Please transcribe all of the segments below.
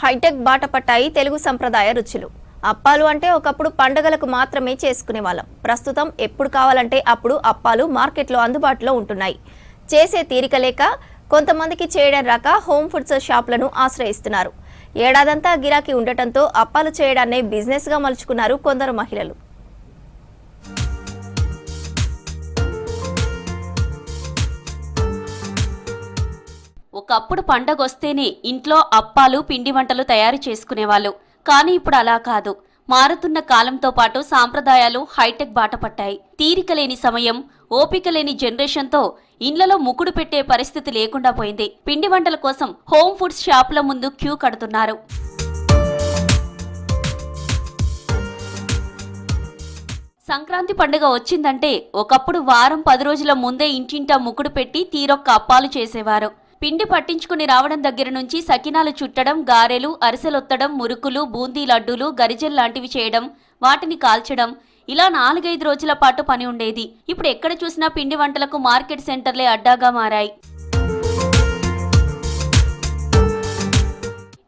Hitech బాట పట్టాయి తెలుగు సంప్రదాయ రుచులు. అప్పాలు అంటే ఒకప్పుడు పండగలకు మాత్రమే చేసుకునేవాళ్ళం. ప్రస్తుతం ఎప్పుడు కావాలంటే అప్పుడు అప్పాలు మార్కెట్లో అందుబాటులో ఉంటున్నాయి. చేసే తీరిక లేక కొంతమందికి చేయడం రాక హోమ్ ఫుడ్స్ షాపులను ఆశ్రయిస్తున్నారు. ఏడాదంతా గిరాకీ ఉండటంతో అప్పాలు చేయడాన్నే బిజినెస్గా మలుచుకున్నారు కొందరు మహిళలు. ఒకప్పుడు పండగొస్తేనే ఇంట్లో అప్పాలు పిండి వంటలు తయారు చేసుకునేవాళ్ళు. కానీ ఇప్పుడు అలా కాదు. మారుతున్న కాలంతో పాటు సాంప్రదాయాలు హైటెక్ బాట పట్టాయి. తీరిక లేని సమయం, ఓపిక లేని జనరేషన్తో ఇండ్లలో ముకుడు పెట్టే పరిస్థితి లేకుండా పోయింది. పిండి వంటల కోసం హోమ్ ఫుడ్స్ షాపుల ముందు క్యూ కడుతున్నారు. సంక్రాంతి పండుగ వచ్చిందంటే ఒకప్పుడు వారం 10 రోజుల ముందే ఇంటింటా ముకుడు పెట్టి తీరొక్క అప్పాలు చేసేవారు. పిండి పట్టించుకుని రావడం దగ్గర నుంచి సకినాలు చుట్టడం, గారెలు, అరిసెలొత్తడం, మురుకులు, బూందీ లడ్డూలు, గరిజెల్ లాంటివి చేయడం, వాటిని కాల్చడం, ఇలా 4-5 రోజుల పాటు పని ఉండేది. ఇప్పుడు ఎక్కడ చూసినా పిండి వంటలకు మార్కెట్ సెంటర్లే అడ్డాగా మారాయి.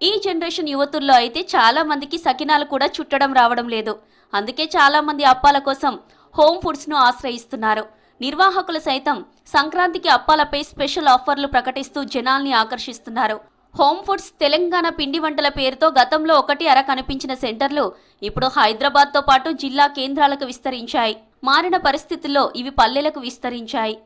ఈ జనరేషన్ యువతుల్లో అయితే చాలా మందికి సకినాలు కూడా చుట్టడం రావడం లేదు. అందుకే చాలా మంది అప్పాల కోసం హోమ్ ఫుడ్స్ ను ఆశ్రయిస్తున్నారు. నిర్వాహకులు సైతం సంక్రాంతికి అప్పాలపై స్పెషల్ ఆఫర్లు ప్రకటిస్తూ జనాల్ని ఆకర్షిస్తున్నారు. హోమ్ ఫుడ్స్ తెలంగాణ పిండి వంటల పేరుతో గతంలో 1-2 కనిపించిన సెంటర్లు ఇప్పుడు హైదరాబాద్తో పాటు జిల్లా కేంద్రాలకు విస్తరించాయి. మారిన పరిస్థితుల్లో ఇవి పల్లెలకు విస్తరించాయి.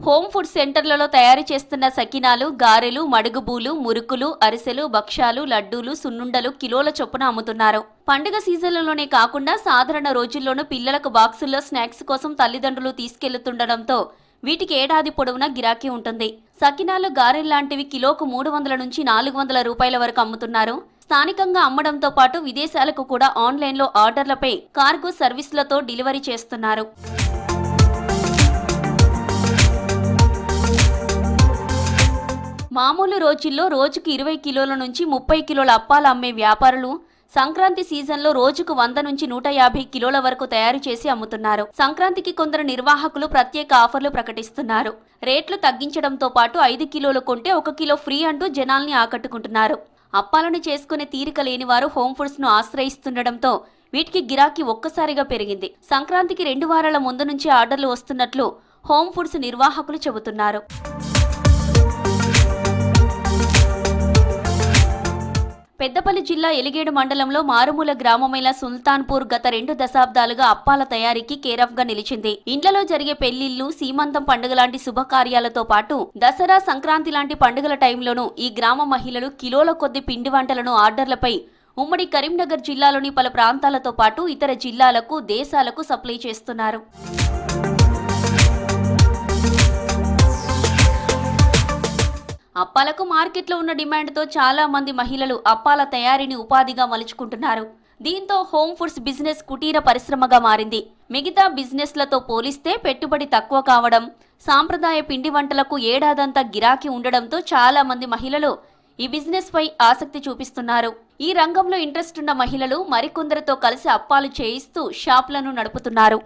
హోమ్ ఫుడ్ సెంటర్లలో తయారు చేస్తున్న సకినాలు, గారెలు, మడుగుబూలు, మురుకులు, అరిసెలు, భక్ష్యాలు, లడ్డూలు, సున్నుండలు కిలోల చొప్పున అమ్ముతున్నారు. పండుగ సీజన్లలోనే కాకుండా సాధారణ రోజుల్లోనూ పిల్లలకు బాక్సుల్లో స్నాక్స్ కోసం తల్లిదండ్రులు తీసుకెళ్తుండడంతో వీటికి ఏడాది పొడవునా గిరాకీ ఉంటుంది. సకినాలు, గారెల్లాంటివి కిలోకు 300 నుంచి 400 రూపాయల వరకు అమ్ముతున్నారు. స్థానికంగా అమ్మడంతో పాటు విదేశాలకు కూడా ఆన్లైన్లో ఆర్డర్లపై కార్గో సర్వీసులతో డెలివరీ చేస్తున్నారు. మామూలు రోజుల్లో రోజుకు 20 కిలోల నుంచి 30 కిలోల అప్పాలు అమ్మే వ్యాపారులు సంక్రాంతి సీజన్లో రోజుకు 100 నుంచి 150 కిలోల వరకు తయారు చేసి అమ్ముతున్నారు. సంక్రాంతికి కొందరు నిర్వాహకులు ప్రత్యేక ఆఫర్లు ప్రకటిస్తున్నారు. రేట్లు తగ్గించడంతో పాటు 5 కిలోలు కొంటే 1 కిలో ఫ్రీ అంటూ జనాల్ని ఆకట్టుకుంటున్నారు. అప్పాలను చేసుకునే తీరిక లేని వారు హోమ్ ఫుడ్స్ ను ఆశ్రయిస్తుండటంతో వీటికి గిరాకీ ఒక్కసారిగా పెరిగింది. సంక్రాంతికి 2 వారాల ముందు నుంచి ఆర్డర్లు వస్తున్నట్లు హోమ్ ఫుడ్స్ నిర్వాహకులు చెబుతున్నారు. పెద్దపల్లి జిల్లా ఎలిగేడు మండలంలో మారుమూల గ్రామమైన సుల్తాన్పూర్ గత 2 దశాబ్దాలుగా అప్పాల తయారీకి కేరాఫ్ గా నిలిచింది. ఇండ్లలో జరిగే పెళ్లిళ్లు, సీమంతం పండుగ లాంటి శుభకార్యాలతో పాటు దసరా, సంక్రాంతి లాంటి పండుగల టైంలోనూ ఈ గ్రామ మహిళలు కిలోల కొద్ది పిండి వంటలను ఆర్డర్లపై ఉమ్మడి కరీంనగర్ జిల్లాలోని పలు ప్రాంతాలతో పాటు ఇతర జిల్లాలకు, దేశాలకు సప్లై చేస్తున్నారు. అప్పాలకు మార్కెట్లో ఉన్న డిమాండ్తో చాలా మంది మహిళలు అప్పాల తయారీని ఉపాధిగా మలుచుకుంటున్నారు. దీంతో హోమ్ ఫుడ్స్ బిజినెస్ కుటీర పరిశ్రమగా మారింది. మిగతా బిజినెస్లతో పోలిస్తే పెట్టుబడి తక్కువ కావడం, సాంప్రదాయ పిండి వంటలకు ఏడాదంతా గిరాకీ ఉండడంతో చాలా మంది మహిళలు ఈ బిజినెస్ పై ఆసక్తి చూపిస్తున్నారు. ఈ రంగంలో ఇంట్రెస్ట్ ఉన్న మహిళలు మరికొందరితో కలిసి అప్పాలు చేయిస్తూ షాపులను నడుపుతున్నారు.